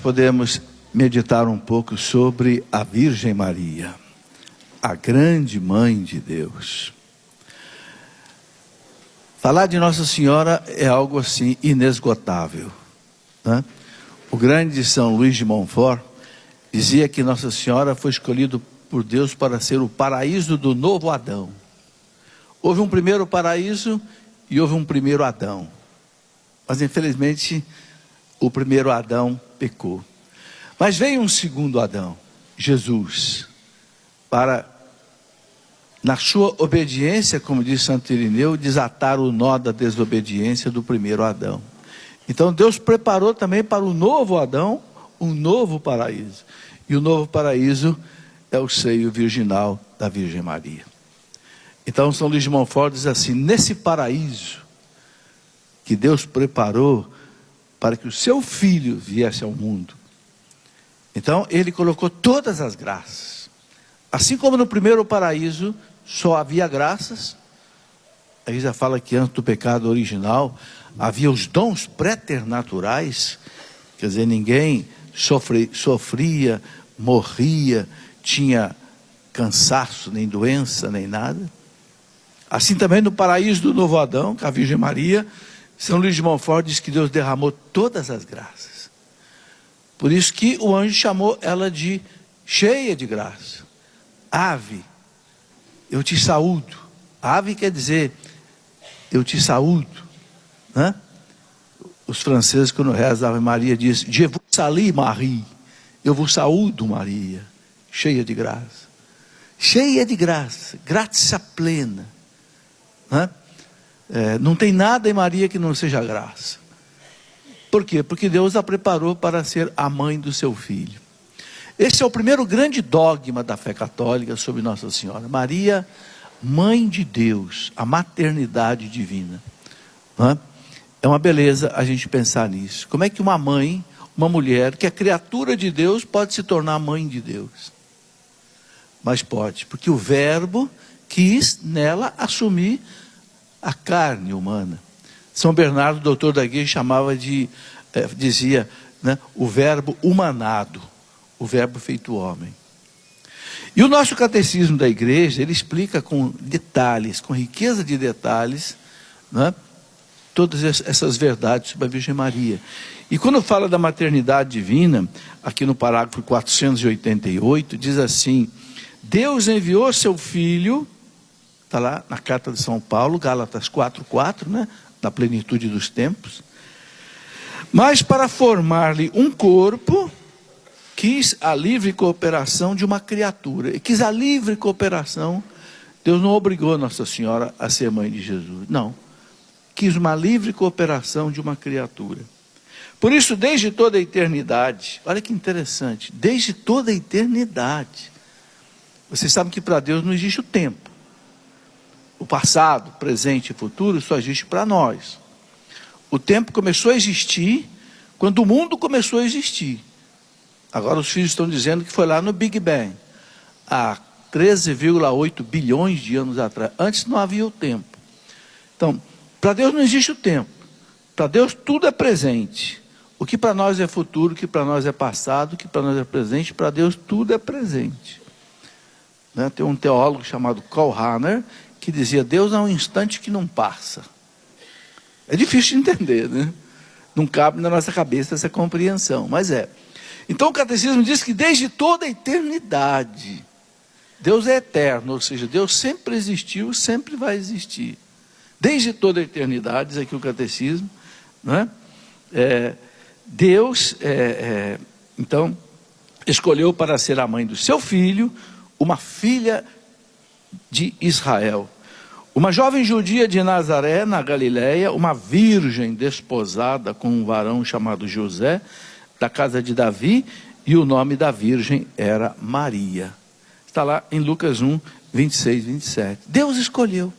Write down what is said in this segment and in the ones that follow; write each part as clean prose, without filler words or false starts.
podemos meditar um pouco sobre a Virgem Maria, a grande mãe de Deus. Falar de Nossa Senhora é algo assim inesgotável, né? O grande São Luís de Montfort dizia que Nossa Senhora foi escolhida por Deus para ser o paraíso do novo Adão. Houve um primeiro paraíso e houve um primeiro Adão, mas infelizmente o primeiro Adão pecou. Mas veio um segundo Adão, Jesus, para, na sua obediência, como diz Santo Irineu, desatar o nó da desobediência do primeiro Adão. Então Deus preparou também para o novo Adão um novo paraíso. E o novo paraíso é o seio virginal da Virgem Maria. Então São Luís de Montfort diz assim: nesse paraíso que Deus preparou para que o seu filho viesse ao mundo, então ele colocou todas as graças. Assim como no primeiro paraíso só havia graças, aí já fala que antes do pecado original havia os dons préternaturais, quer dizer, ninguém sofria, morria, tinha cansaço, nem doença, nem nada. Assim também no paraíso do novo Adão, com a Virgem Maria, São Luís de Montfort diz que Deus derramou todas as graças. Por isso que o anjo chamou ela de cheia de graça. Ave, eu te saúdo. Ave quer dizer, eu te saúdo, né? Os franceses, quando rezam a Ave Maria, dizem: Je vous salue Marie, eu vos saúdo Maria, cheia de graça. Cheia de graça, graça plena, né? Não tem nada em Maria que não seja graça. Por quê? Porque Deus a preparou para ser a mãe do seu filho. Esse é o primeiro grande dogma da fé católica sobre Nossa Senhora. Maria, mãe de Deus, a maternidade divina, né? É uma beleza a gente pensar nisso. Como é que uma mãe, uma mulher que é criatura de Deus pode se tornar mãe de Deus? Mas pode, porque o Verbo quis nela assumir a carne humana. São Bernardo, doutor da Igreja, chamava de, dizia, né, o Verbo humanado, o Verbo feito homem. E o nosso catecismo da Igreja, ele explica com detalhes, com riqueza de detalhes, né, todas essas verdades sobre a Virgem Maria. E quando fala da maternidade divina, aqui no parágrafo 488, diz assim: Deus enviou seu Filho, está lá na carta de São Paulo, Gálatas 4:4, né, na plenitude dos tempos, mas para formar-lhe um corpo, quis a livre cooperação de uma criatura. E quis a livre cooperação. Deus não obrigou Nossa Senhora a ser mãe de Jesus, não. Quis uma livre cooperação de uma criatura. Por isso, desde toda a eternidade, olha que interessante, desde toda a eternidade, vocês sabem que para Deus não existe o tempo. O passado, presente e futuro só existe para nós. O tempo começou a existir quando o mundo começou a existir. Agora os filhos estão dizendo que foi lá no Big Bang, há 13,8 bilhões de anos atrás. Antes não havia o tempo. Então, para Deus não existe o tempo. Para Deus tudo é presente. O que para nós é futuro, o que para nós é passado, o que para nós é presente, para Deus tudo é presente. Né? Tem um teólogo chamado Karl Rahner que dizia: Deus é um instante que não passa. É difícil de entender, né? Não cabe na nossa cabeça essa compreensão, mas é. Então o catecismo diz que desde toda a eternidade, Deus é eterno, ou seja, Deus sempre existiu, sempre vai existir. Desde toda a eternidade, diz aqui o catecismo, né? Deus, então, escolheu para ser a mãe do seu filho, uma filha de Israel. Uma jovem judia de Nazaré, na Galileia, uma virgem desposada com um varão chamado José, da casa de Davi, e o nome da virgem era Maria. Está lá em Lucas 1, 26, 27. Deus escolheu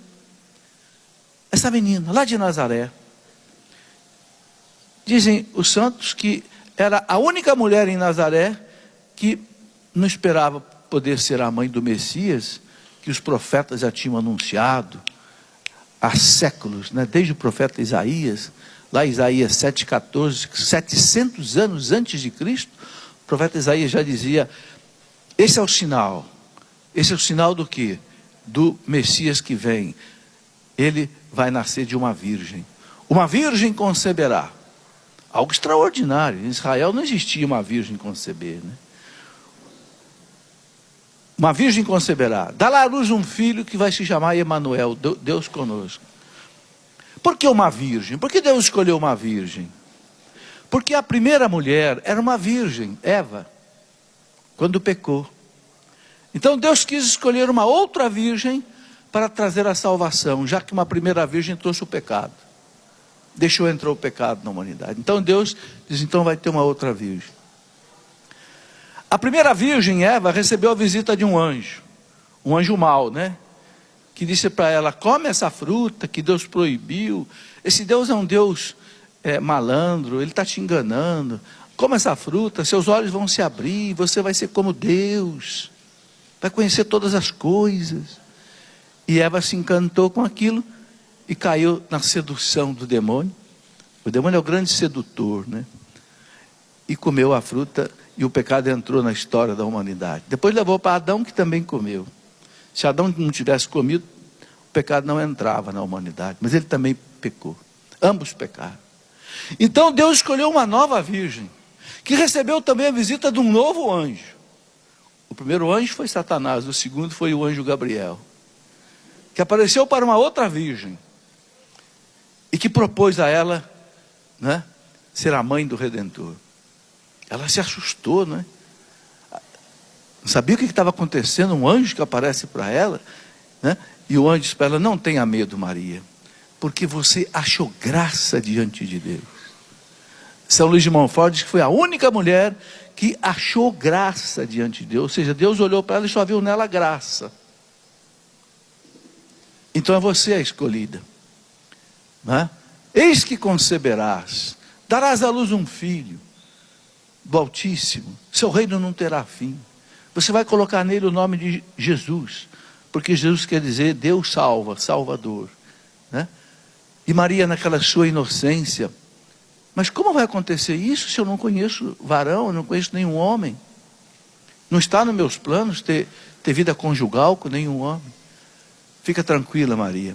essa menina lá de Nazaré. Dizem os santos que era a única mulher em Nazaré que não esperava poder ser a mãe do Messias, que os profetas já tinham anunciado há séculos, né? Desde o profeta Isaías, lá em Isaías 7,14, 700 anos antes de Cristo, o profeta Isaías já dizia, esse é o sinal do quê? Do Messias que vem, ele vai nascer de uma virgem conceberá, algo extraordinário. Em Israel não existia uma virgem conceber, né? Uma virgem conceberá, dará à luz um filho que vai se chamar Emanuel, Deus conosco. Por que uma virgem? Por que Deus escolheu uma virgem? Porque a primeira mulher era uma virgem, Eva, quando pecou. Então Deus quis escolher uma outra virgem para trazer a salvação, já que uma primeira virgem trouxe o pecado. Deixou entrar o pecado na humanidade. Então Deus diz, então vai ter uma outra virgem. A primeira virgem, Eva, recebeu a visita de um anjo mau, né? Que disse para ela, come essa fruta que Deus proibiu. Esse Deus é um Deus malandro, ele está te enganando. Come essa fruta, seus olhos vão se abrir, você vai ser como Deus, vai conhecer todas as coisas. E Eva se encantou com aquilo e caiu na sedução do demônio. O demônio é o grande sedutor, né? E comeu a fruta e o pecado entrou na história da humanidade. Depois levou para Adão, que também comeu. Se Adão não tivesse comido, o pecado não entrava na humanidade, mas ele também pecou. Ambos pecaram. Então Deus escolheu uma nova virgem, que recebeu também a visita de um novo anjo. O primeiro anjo foi Satanás, o segundo foi o anjo Gabriel, que apareceu para uma outra virgem, e que propôs a ela, né, ser a mãe do Redentor. Ela se assustou, né? Não sabia o que estava acontecendo. Um anjo que aparece para ela, né? E o anjo disse para ela, não tenha medo, Maria, porque você achou graça diante de Deus. São Luís de Montfort diz que foi a única mulher que achou graça diante de Deus. Ou seja, Deus olhou para ela e só viu nela graça. Então é você a escolhida, né? Eis que conceberás, darás à luz um filho do Altíssimo, seu reino não terá fim. Você vai colocar nele o nome de Jesus, porque Jesus quer dizer Deus salva, Salvador, né? E Maria, naquela sua inocência, mas como vai acontecer isso se eu não conheço varão, eu não conheço nenhum homem? Não está nos meus planos ter vida conjugal com nenhum homem. Fica tranquila, Maria,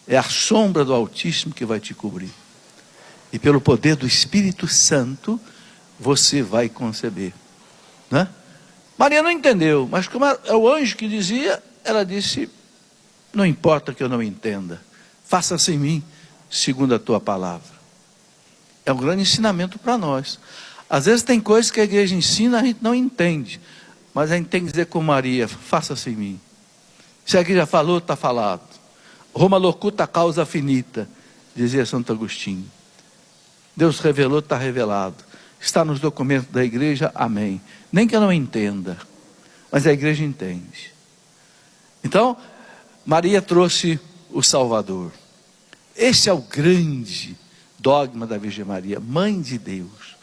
é a sombra do Altíssimo que vai te cobrir, e pelo poder do Espírito Santo você vai conceber, né? Maria não entendeu, mas como é o anjo que dizia, ela disse, não importa que eu não entenda, faça-se em mim segundo a tua palavra. É um grande ensinamento para nós. Às vezes tem coisas que a igreja ensina, a gente não entende, mas a gente tem que dizer com Maria, faça-se em mim. Se a igreja falou, está falado. Roma locuta causa finita, dizia Santo Agostinho. Deus revelou, está revelado. Está nos documentos da igreja, amém. Nem que eu não entenda, mas a igreja entende. Então, Maria trouxe o Salvador. Esse é o grande dogma da Virgem Maria, Mãe de Deus.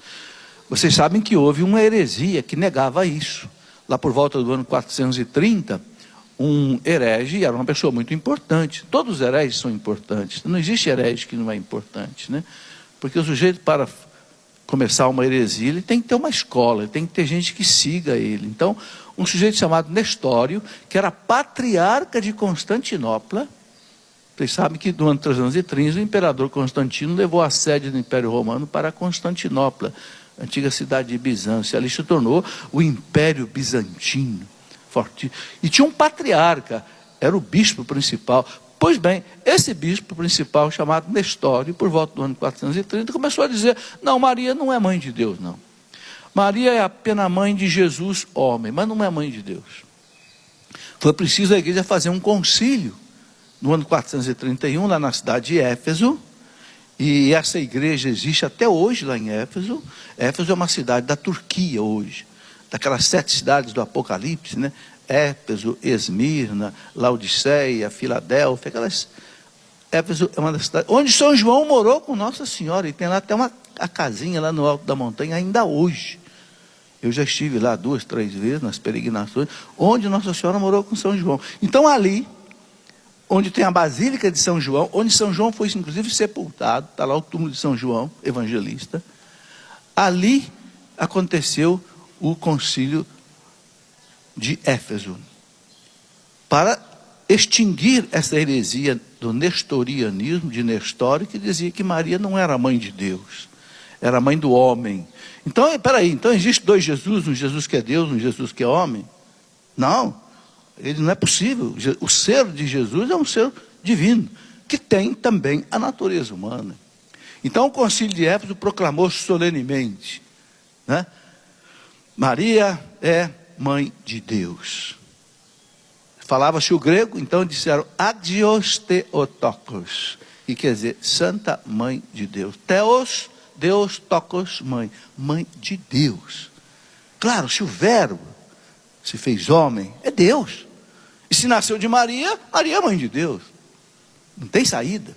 Vocês sabem que houve uma heresia que negava isso. Lá por volta do ano 430, um herege, era uma pessoa muito importante. Todos os hereges são importantes. Não existe herege que não é importante, né? Porque o sujeito, para começar uma heresia, ele tem que ter uma escola, ele tem que ter gente que siga ele. Então, um sujeito chamado Nestório, que era patriarca de Constantinopla, vocês sabem que no ano 330 o imperador Constantino levou a sede do Império Romano para Constantinopla, antiga cidade de Bizâncio. Ali se tornou o Império Bizantino, forte. E tinha um patriarca, era o bispo principal. Pois bem, esse bispo principal, chamado Nestório, por volta do ano 430, começou a dizer, não, Maria não é mãe de Deus, não. Maria é apenas mãe de Jesus, homem, mas não é mãe de Deus. Foi preciso a igreja fazer um concílio, no ano 431, lá na cidade de Éfeso, e essa igreja existe até hoje lá em Éfeso. Éfeso é uma cidade da Turquia hoje, daquelas 7 cidades do Apocalipse, né? Éfeso, Esmirna, Laodiceia, Filadélfia, aquelas... Éfeso é uma das cidades onde São João morou com Nossa Senhora, e tem lá até a casinha lá no alto da montanha, ainda hoje. Eu já estive lá 2, 3 vezes, nas peregrinações, onde Nossa Senhora morou com São João. Então ali, onde tem a Basílica de São João, onde São João foi inclusive sepultado, está lá o túmulo de São João, evangelista. Ali aconteceu o concílio de Éfeso, para extinguir essa heresia do nestorianismo, de Nestório, que dizia que Maria não era mãe de Deus, era mãe do homem. Então, peraí, então existe dois Jesus, um Jesus que é Deus, um Jesus que é homem? Não, ele não é possível. O ser de Jesus é um ser divino, que tem também a natureza humana. Então o concílio de Éfeso proclamou solenemente, né? Maria é mãe de Deus. Falava-se o grego, então disseram Agios Theotokos, que quer dizer Santa Mãe de Deus. Theos, Deus, Tokos, mãe, mãe de Deus. Claro, se o verbo se fez homem, é Deus. E se nasceu de Maria, Maria é mãe de Deus. Não tem saída.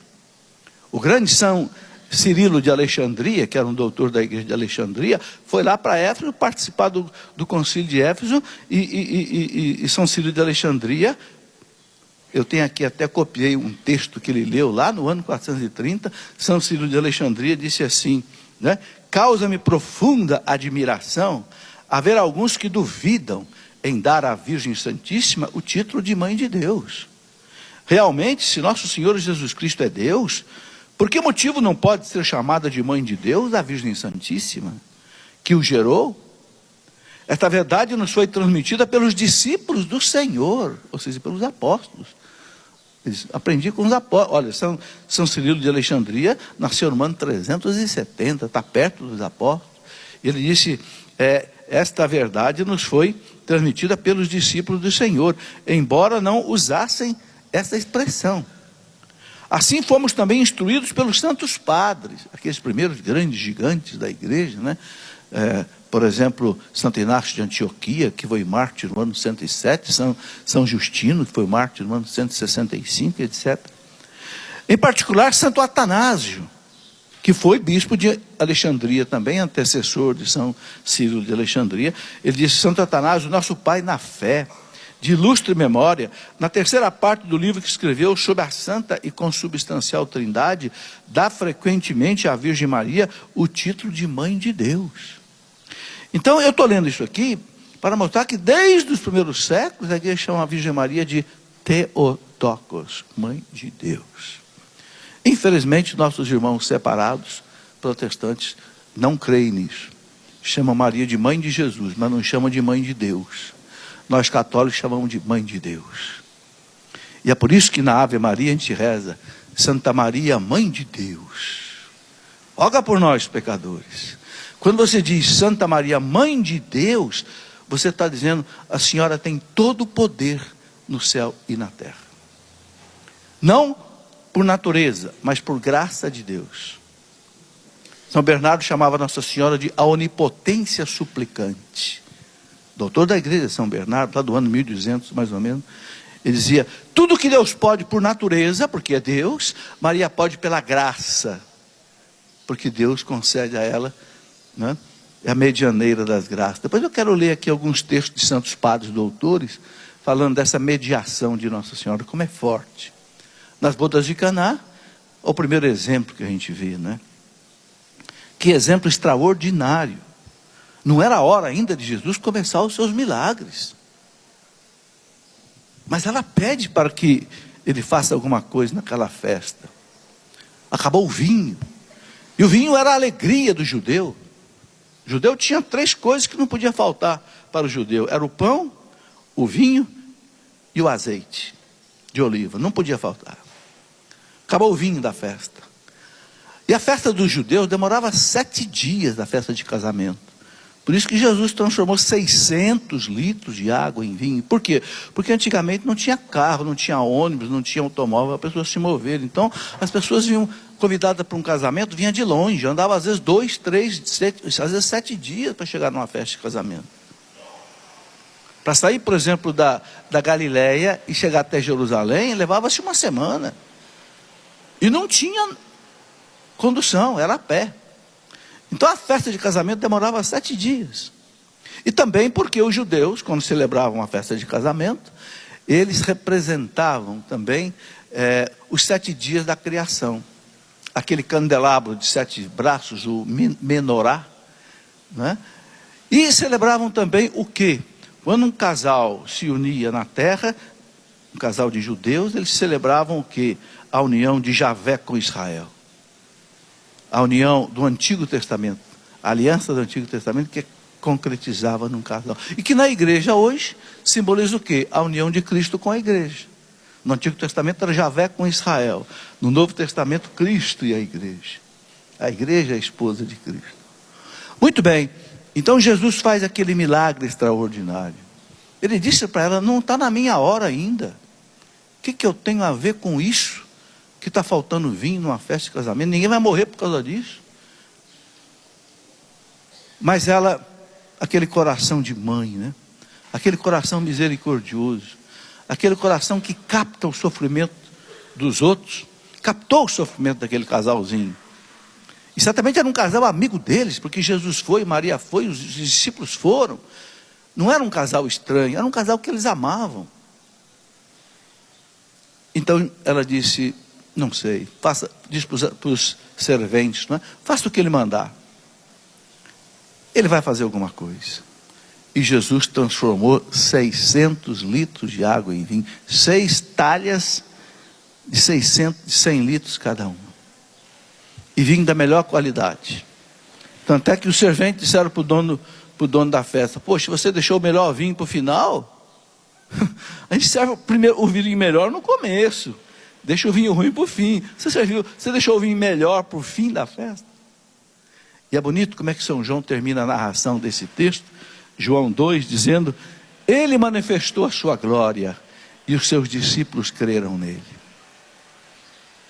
O grande São Cirilo de Alexandria, que era um doutor da igreja de Alexandria, foi lá para Éfeso participar do concílio de Éfeso, e São Cirilo de Alexandria, eu tenho aqui, até copiei um texto que ele leu lá no ano 430, São Cirilo de Alexandria disse assim, né? Causa-me profunda admiração haver alguns que duvidam em dar à Virgem Santíssima o título de Mãe de Deus. Realmente, se nosso Senhor Jesus Cristo é Deus, por que motivo não pode ser chamada de Mãe de Deus a Virgem Santíssima, que o gerou? Esta verdade nos foi transmitida pelos discípulos do Senhor, ou seja, pelos apóstolos. Aprendi com os apóstolos. Olha, São Cirilo de Alexandria nasceu no ano 370, está perto dos apóstolos. Ele disse, esta verdade nos foi transmitida pelos discípulos do Senhor, embora não usassem essa expressão. Assim fomos também instruídos pelos santos padres, aqueles primeiros grandes gigantes da igreja, né? Por exemplo, Santo Inácio de Antioquia, que foi mártir no ano 107, São Justino, que foi mártir no ano 165, etc. Em particular, Santo Atanásio, que foi bispo de Alexandria também, antecessor de São Cirilo de Alexandria. Ele disse, Santo Atanásio, nosso pai na fé, de ilustre memória, na terceira parte do livro que escreveu sobre a santa e consubstancial Trindade, dá frequentemente à Virgem Maria o título de Mãe de Deus. Então eu estou lendo isso aqui para mostrar que desde os primeiros séculos a igreja chama a Virgem Maria de Theotokos, Mãe de Deus. Infelizmente nossos irmãos separados, protestantes, não creem nisso. Chamam Maria de Mãe de Jesus, mas não chamam de Mãe de Deus. Nós católicos chamamos de Mãe de Deus. E é por isso que na Ave Maria a gente reza, Santa Maria, Mãe de Deus, roga por nós pecadores. Quando você diz Santa Maria, Mãe de Deus, você está dizendo, a senhora tem todo o poder no céu e na terra. Não por natureza, mas por graça de Deus. São Bernardo chamava Nossa Senhora de a onipotência suplicante. Doutor da igreja de São Bernardo, lá do ano 1200 mais ou menos, ele dizia, tudo que Deus pode por natureza, porque é Deus, Maria pode pela graça, porque Deus concede a ela, né, é a medianeira das graças. Depois eu quero ler aqui alguns textos de santos padres doutores, falando dessa mediação de Nossa Senhora, como é forte. Nas bodas de Caná, é o primeiro exemplo que a gente vê, né? Que exemplo extraordinário. Não era a hora ainda de Jesus começar os seus milagres. Mas ela pede para que ele faça alguma coisa naquela festa. Acabou o vinho. E o vinho era a alegria do judeu. O judeu tinha 3 coisas que não podia faltar para o judeu. Era o pão, o vinho e o azeite de oliva. Não podia faltar. Acabou o vinho da festa. E a festa dos judeus demorava 7 dias da festa de casamento. Por isso que Jesus transformou 600 litros de água em vinho. Por quê? Porque antigamente não tinha carro, não tinha ônibus, não tinha automóvel, as pessoas se moverem. Então, as pessoas vinham convidadas para um casamento, vinha de longe, andava às vezes 2, 3, 7, às vezes 7 dias para chegar numa festa de casamento. Para sair, por exemplo, da Galileia e chegar até Jerusalém, levava-se uma semana. E não tinha condução, era a pé. Então a festa de casamento demorava 7 dias. E também porque os judeus, quando celebravam a festa de casamento, Eles representavam também os 7 dias da criação. Aquele candelabro de 7 braços, o menorá, né? E celebravam também o quê? Quando um casal se unia na terra, um casal de judeus, eles celebravam o quê? A união de Javé com Israel. A união do Antigo Testamento, a aliança do Antigo Testamento que concretizava num casal. E que na igreja hoje simboliza o quê? A união de Cristo com a igreja. No Antigo Testamento era Javé com Israel. No Novo Testamento, Cristo e a igreja. A igreja é a esposa de Cristo. Muito bem. Então Jesus faz aquele milagre extraordinário. Ele disse para ela, não está na minha hora ainda. O que eu tenho a ver com isso? Que está faltando vinho numa festa de casamento? Ninguém vai morrer por causa disso. Mas ela, aquele coração de mãe, né? Aquele coração misericordioso, aquele coração que capta o sofrimento dos outros, captou o sofrimento daquele casalzinho. E certamente era um casal amigo deles, porque Jesus foi, Maria foi, os discípulos foram. Não era um casal estranho, era um casal que eles amavam. Então ela disse, não sei, diz para os serventes, não é? Faça o que ele mandar. Ele vai fazer alguma coisa. E Jesus transformou 600 litros de água em vinho. 6 talhas de 100 litros cada uma. E vinho da melhor qualidade. Tanto é que os serventes disseram para o dono da festa, poxa, você deixou o melhor vinho para o final? A gente serve primeiro o vinho melhor no começo. Deixa o vinho ruim para o fim. Você deixou o vinho melhor para o fim da festa? E é bonito como é que São João termina a narração desse texto. João 2, dizendo, ele manifestou a sua glória e os seus discípulos creram nele.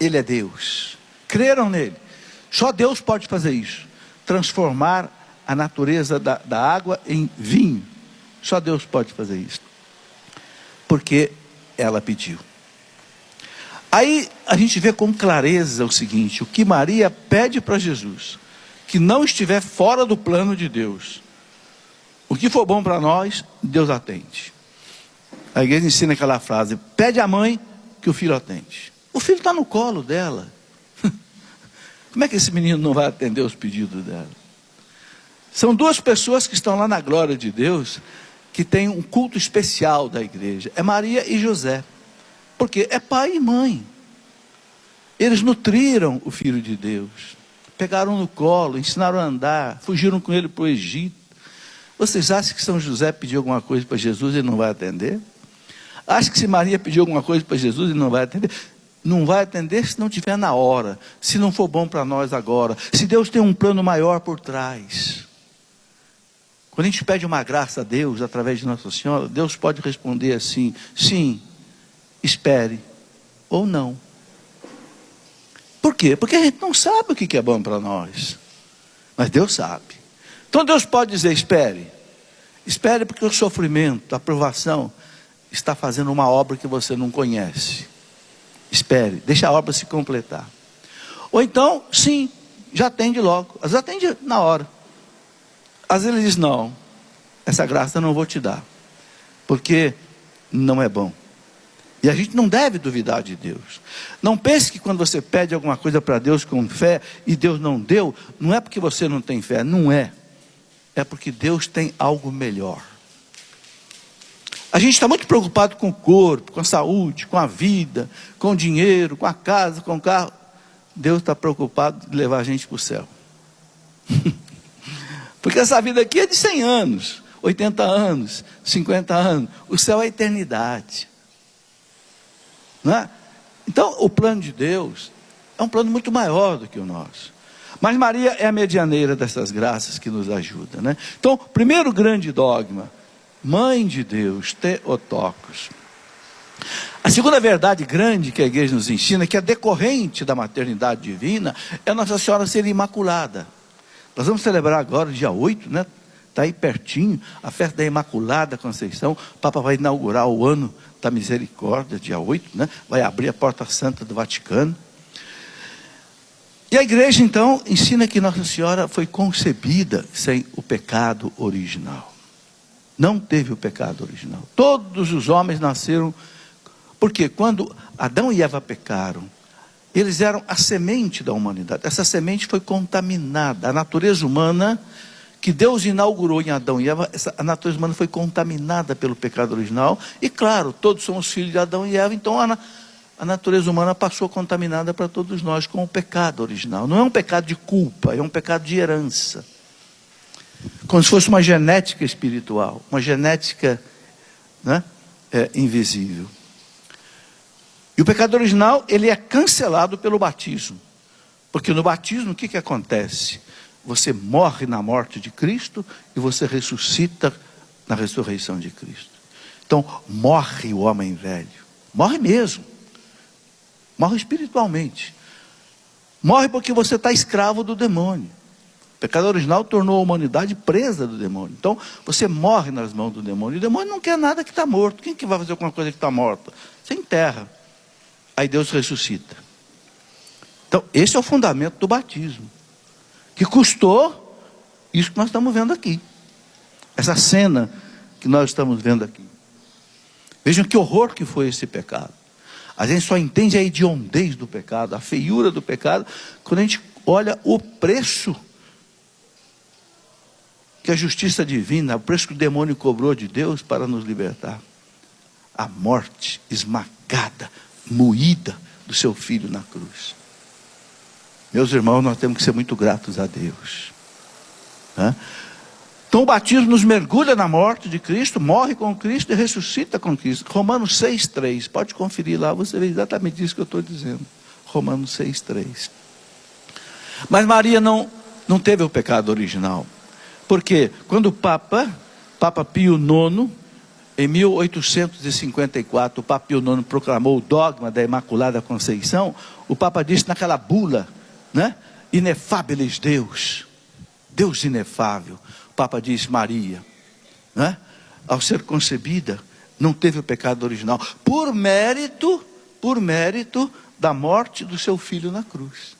Ele é Deus. Creram nele. Só Deus pode fazer isso. Transformar a natureza da água em vinho. Só Deus pode fazer isso. Porque ela pediu. Aí a gente vê com clareza o seguinte, o que Maria pede para Jesus, que não estiver fora do plano de Deus. O que for bom para nós, Deus atende. A igreja ensina aquela frase, pede à mãe que o filho atende. O filho está no colo dela. Como é que esse menino não vai atender os pedidos dela? São 2 pessoas que estão lá na glória de Deus, que têm um culto especial da igreja. É Maria e José. Porque é pai e mãe. Eles nutriram o Filho de Deus. Pegaram no colo, ensinaram a andar, fugiram com ele para o Egito. Vocês acham que São José pediu alguma coisa para Jesus e ele não vai atender? Acham que se Maria pediu alguma coisa para Jesus ele não vai atender? Não vai atender se não estiver na hora, se não for bom para nós agora, se Deus tem um plano maior por trás. Quando a gente pede uma graça a Deus, através de Nossa Senhora, Deus pode responder assim, sim, espere, ou não. Por quê? Porque a gente não sabe o que é bom para nós, mas Deus sabe. Então Deus pode dizer, espere, espere porque o sofrimento, a provação, está fazendo uma obra que você não conhece. Espere, deixa a obra se completar. Ou então, sim, já atende logo. Às vezes atende na hora. Às vezes ele diz, não, essa graça eu não vou te dar. Porque não é bom. E a gente não deve duvidar de Deus. Não pense que quando você pede alguma coisa para Deus com fé, e Deus não deu, não é porque você não tem fé, não é. É porque Deus tem algo melhor. A gente está muito preocupado com o corpo, com a saúde, com a vida, com o dinheiro, com a casa, com o carro. Deus está preocupado de levar a gente para o céu. Porque essa vida aqui é de 100 anos, 80 anos, 50 anos. O céu é a eternidade. Não é? Então, o plano de Deus é um plano muito maior do que o nosso. Mas Maria é a medianeira dessas graças que nos ajuda, né? Então, primeiro grande dogma, Mãe de Deus, Theotokos. A segunda verdade grande que a igreja nos ensina, que é decorrente da maternidade divina, é Nossa Senhora ser imaculada. Nós vamos celebrar agora, dia 8, né? Está aí pertinho, a festa da Imaculada Conceição. O Papa vai inaugurar o ano da misericórdia, dia 8, né? Vai abrir a porta santa do Vaticano. E a igreja então ensina que Nossa Senhora foi concebida sem o pecado original. Não teve o pecado original. Todos os homens nasceram, porque quando Adão e Eva pecaram, eles eram a semente da humanidade. Essa semente foi contaminada. A natureza humana, que Deus inaugurou em Adão e Eva, a natureza humana foi contaminada pelo pecado original. E claro, todos somos filhos de Adão e Eva, então a natureza humana passou contaminada para todos nós com o pecado original. Não é um pecado de culpa, é um pecado de herança. Como se fosse uma genética espiritual, uma genética, né, invisível. E o pecado original, ele é cancelado pelo batismo. Porque no batismo, o que acontece? Você morre na morte de Cristo e você ressuscita na ressurreição de Cristo. Então, morre o homem velho. Morre mesmo. Morre espiritualmente. Morre porque você está escravo do demônio. O pecado original tornou a humanidade presa do demônio. Então, você morre nas mãos do demônio. E o demônio não quer nada que está morto. Quem que vai fazer alguma coisa que está morta? Você enterra. Aí Deus ressuscita. Então, esse é o fundamento do batismo. Que custou isso que nós estamos vendo aqui. Essa cena que nós estamos vendo aqui. Vejam que horror que foi esse pecado. A gente só entende a hediondez do pecado, a feiura do pecado, quando a gente olha o preço que a justiça divina, o preço que o demônio cobrou de Deus para nos libertar. A morte esmagada, moída do seu filho na cruz. Meus irmãos, nós temos que ser muito gratos a Deus. Então o batismo nos mergulha na morte de Cristo, morre com Cristo e ressuscita com Cristo. Romanos 6,3, pode conferir lá, você vê exatamente isso que eu estou dizendo. Romanos 6,3. Mas Maria não teve o pecado original. Porque quando o Papa Pio IX, em 1854, o Papa Pio IX proclamou o dogma da Imaculada Conceição, o Papa disse naquela bula, né? Inefabilis Deus, Deus inefável. O Papa disse, Maria, né, ao ser concebida, não teve o pecado original, por mérito da morte do seu filho na cruz.